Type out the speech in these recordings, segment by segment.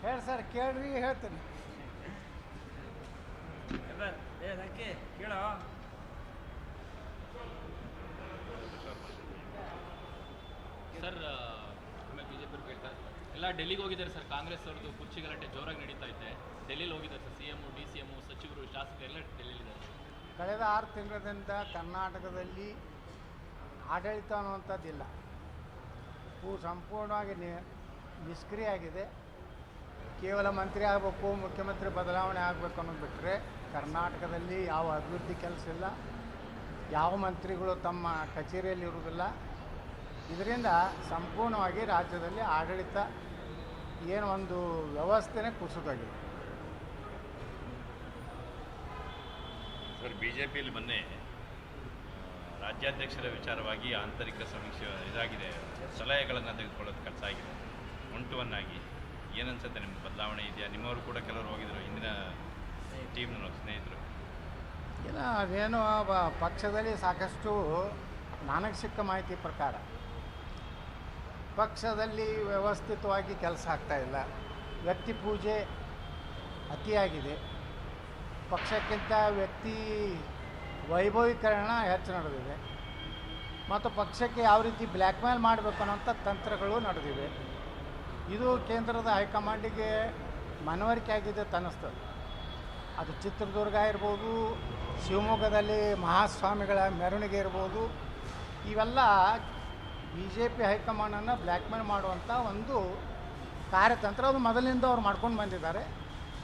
ಹೇಳಿ ಸರ್, ಕೇಳ್ರಿ ಹೇಳ್ತೀನಿ. ಕೇಳೋ ಸರ್. ಆಮೇಲೆ ಬಿಜೆಪಿ ಕೇಳ್ತಾರೆ, ಎಲ್ಲ ಡೆಲ್ಲಿಗೆ ಹೋಗಿದ್ದಾರೆ ಸರ್. ಕಾಂಗ್ರೆಸ್ ಅವ್ರದ್ದು ಕುರ್ಚಿ ಗಲಾಟೆ ಜೋರಾಗಿ ನಡೀತಾ ಇದೆ. ಡೆಲ್ಲಿಲಿ ಹೋಗಿದ್ದಾರೆ ಸರ್. CM, DCM, ಸಚಿವರು, ಶಾಸಕರು ಎಲ್ಲ ಡೆಲ್ಲಿಲಿದ್ದಾರೆ. ಕಳೆದ 6 ತಿಂಗಳಿಂದ ಕರ್ನಾಟಕದಲ್ಲಿ ಆಡಳಿತ ಅನ್ನುವಂಥದ್ದಿಲ್ಲ. ಸಂಪೂರ್ಣವಾಗಿ ನಿಷ್ಕ್ರಿಯ ಆಗಿದೆ. ಕೇವಲ ಮಂತ್ರಿ ಆಗಬೇಕು, ಮುಖ್ಯಮಂತ್ರಿ ಬದಲಾವಣೆ ಆಗಬೇಕು ಅನ್ನೋದು ಬಿಟ್ಟರೆ ಕರ್ನಾಟಕದಲ್ಲಿ ಯಾವ ಅಭಿವೃದ್ಧಿ ಕೆಲಸ ಇಲ್ಲ. ಯಾವ ಮಂತ್ರಿಗಳು ತಮ್ಮ ಕಚೇರಿಯಲ್ಲಿ ಇರುವುದಿಲ್ಲ. ಇದರಿಂದ ಸಂಪೂರ್ಣವಾಗಿ ರಾಜ್ಯದಲ್ಲಿ ಆಡಳಿತ ಏನು ಒಂದು ವ್ಯವಸ್ಥೆನೇ ಕುಸಿದೋಗಿದೆ. ಸರ್, BJPಯಲ್ಲಿ ಮೊನ್ನೆ ರಾಜ್ಯಾಧ್ಯಕ್ಷರ ವಿಚಾರವಾಗಿ ಆಂತರಿಕ ಸಮೀಕ್ಷೆ ಇದಾಗಿದೆ, ಸಲಹೆಗಳನ್ನು ತೆಗೆದುಕೊಳ್ಳೋದು ಕೆಲಸ ಆಗಿದೆ. 1 to 1 ಆಗಿ ಏನನ್ಸುತ್ತೆ? ನಿಮ್ಮ ಬದಲಾವಣೆ ಇದೆಯಾ? ನಿಮ್ಮವರು ಕೂಡ ಕೆಲವರು ಹೋಗಿದ್ರು, ಹಿಂದಿನ ಟೀಮ್ನ ಸ್ನೇಹಿತರು. ಇಲ್ಲ, ಅದೇನು ಪಕ್ಷದಲ್ಲಿ ಸಾಕಷ್ಟು ನನಗೆ ಸಿಕ್ಕ ಮಾಹಿತಿ ಪ್ರಕಾರ ಪಕ್ಷದಲ್ಲಿ ವ್ಯವಸ್ಥಿತವಾಗಿ ಕೆಲಸ ಆಗ್ತಾಯಿಲ್ಲ. ವ್ಯಕ್ತಿ ಪೂಜೆ ಅತಿಯಾಗಿದೆ. ಪಕ್ಷಕ್ಕಿಂತ ವ್ಯಕ್ತಿ ವೈಭವೀಕರಣ ಹೆಚ್ಚು ನಡೆದಿದೆ. ಮತ್ತು ಪಕ್ಷಕ್ಕೆ ಯಾವ ರೀತಿ ಬ್ಲ್ಯಾಕ್ ಮೇಲ್ ಮಾಡಬೇಕು ಅನ್ನೋಂಥ ತಂತ್ರಗಳು ನಡೆದಿವೆ. ಇದು ಕೇಂದ್ರದ ಹೈಕಮಾಂಡಿಗೆ ಮನವರಿಕೆ ಆಗಿದೆ ಅಂತ ಅನ್ನಿಸ್ತದೆ. ಅದು ಚಿತ್ರದುರ್ಗ ಇರ್ಬೋದು, ಶಿವಮೊಗ್ಗದಲ್ಲಿ ಮಹಾಸ್ವಾಮಿಗಳ ಮೆರವಣಿಗೆ ಇರ್ಬೋದು, ಇವೆಲ್ಲ BJP ಹೈಕಮಾಂಡನ್ನು ಬ್ಲ್ಯಾಕ್ ಮೇಲ್ ಮಾಡುವಂಥ ಒಂದು ಕಾರ್ಯತಂತ್ರ. ಅದು ಮೊದಲಿನಿಂದ ಅವ್ರು ಮಾಡ್ಕೊಂಡು ಬಂದಿದ್ದಾರೆ.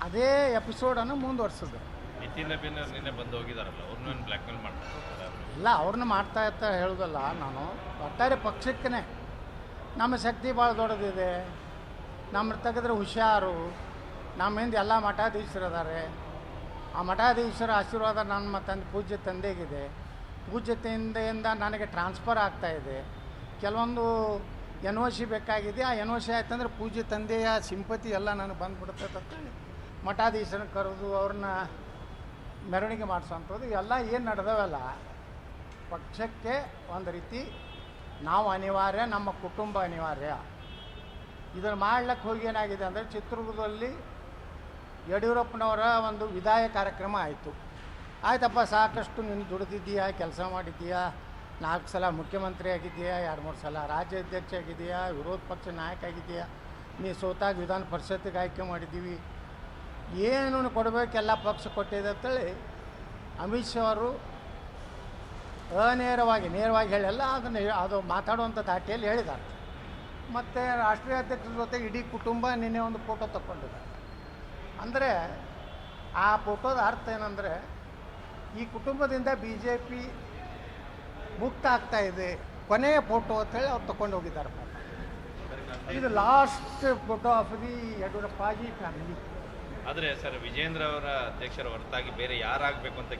ಅದೇ ಎಪಿಸೋಡನ್ನು ಮುಂದುವರ್ಸಿದ್ರು. ನಿತಿನ್ ನಬೀನ್ ಅವ್ರು ನಿನ್ನೆ ಬಂದು ಹೋಗಿದಾರಲ್ಲ, ಅವ್ರನ್ನ ಬ್ಲ್ಯಾಕ್ ಮೇಲ್ ಮಾಡ್ತಾರೆ? ಇಲ್ಲ, ಅವ್ರನ್ನ ಮಾಡ್ತಾ ಇರ್ತಾ ಹೇಳೋದಲ್ಲ ನಾನು. ಒಟ್ಟಾರೆ ಪಕ್ಷಕ್ಕೇ ನಮ್ಮ ಶಕ್ತಿ ಭಾಳ ದೊಡ್ಡದಿದೆ. ನಮ್ಮ ತೆಗೆದ್ರೆ ಹುಷಾರು. ನಮ್ಮ ಹಿಂದೆ ಎಲ್ಲ ಮಠಾಧೀಶರು ಅದಾರೆ. ಆ ಮಠಾಧೀಶರ ಆಶೀರ್ವಾದ ನಮ್ಮ ಪೂಜ್ಯ ತಂದೆಗಿದೆ. ಪೂಜ್ಯ ತಂದೆಯಿಂದ ನನಗೆ ಟ್ರಾನ್ಸ್ಫರ್ ಆಗ್ತಾಯಿದೆ. ಕೆಲವೊಂದು NOC ಬೇಕಾಗಿದೆ. ಆ NOC ಆಯ್ತಂದ್ರೆ ಪೂಜ್ಯ ತಂದೆಯ ಸಿಂಪತಿ ಎಲ್ಲ ನನಗೆ ಬಂದುಬಿಡ್ತೈತೆ ಅಂತೇಳಿ ಮಠಾಧೀಶರನ್ನ ಕರೆದು ಅವ್ರನ್ನ ಮೆರವಣಿಗೆ ಮಾಡಿಸೋವಂಥದ್ದು ಎಲ್ಲ ಏನು ನಡೆದವಲ್ಲ, ಪಕ್ಷಕ್ಕೆ ಒಂದು ರೀತಿ ನಾವು ಅನಿವಾರ್ಯ, ನಮ್ಮ ಕುಟುಂಬ ಅನಿವಾರ್ಯ. ಇದನ್ನು ಮಾಡ್ಲಿಕ್ಕೆ ಹೋಗಿ ಏನಾಗಿದೆ ಅಂದರೆ, ಚಿತ್ರದುರ್ಗದಲ್ಲಿ ಯಡಿಯೂರಪ್ಪನವರ ಒಂದು ವಿದಾಯ ಕಾರ್ಯಕ್ರಮ ಆಯಿತು. ಆಯ್ತಪ್ಪ, ಸಾಕಷ್ಟು ನೀನು ದುಡಿದಿದ್ದೀಯಾ, ಕೆಲಸ ಮಾಡಿದ್ದೀಯಾ, 4 ಸಲ ಮುಖ್ಯಮಂತ್ರಿ ಆಗಿದ್ದೀಯಾ, 2-3 ಸಲ ರಾಜ್ಯಾಧ್ಯಕ್ಷ ಆಗಿದೆಯಾ, ವಿರೋಧ ಪಕ್ಷ ನಾಯಕ ಆಗಿದೆಯಾ, ನೀ ಸೋತಾಗ ವಿಧಾನ ಪರಿಷತ್ತಿಗೆ ಆಯ್ಕೆ ಮಾಡಿದ್ದೀವಿ, ಏನು ಕೊಡಬೇಕೆಲ್ಲ ಪಕ್ಷ ಕೊಟ್ಟಿದೆ ಅಂತೇಳಿ ಅಮಿತ್ ಶಾ ಅವರು ನೇರವಾಗಿ ಹೇಳಿಲ್ಲ. ಅದು ಮಾತಾಡುವಂಥ ದಾಟಿಯಲ್ಲಿ ಹೇಳಿದ್ದಾರೆ. ಮತ್ತು ರಾಷ್ಟ್ರೀಯ ಅಧ್ಯಕ್ಷರ ಜೊತೆ ಇಡೀ ಕುಟುಂಬ ನಿನ್ನೆ ಒಂದು ಫೋಟೋ ತಗೊಂಡಿದ್ದಾರೆ. ಅಂದರೆ ಆ ಫೋಟೋದ ಅರ್ಥ ಏನಂದರೆ, ಈ ಕುಟುಂಬದಿಂದ BJP ಮುಕ್ತ ಆಗ್ತಾಯಿದೆ, ಕೊನೆಯ ಫೋಟೋ ಅಂತೇಳಿ ಅವ್ರು ತೊಗೊಂಡು ಹೋಗಿದ್ದಾರೆ. ಇದು last photo of the ಯಡಿಯೂರಪ್ಪಾಜಿ family. ಆದರೆ ಸರ್, ವಿಜೇಂದ್ರ ಅವರ ಅಧ್ಯಕ್ಷರ ಹೊರತಾಗಿ ಬೇರೆ ಯಾರಾಗಬೇಕು ಅಂತ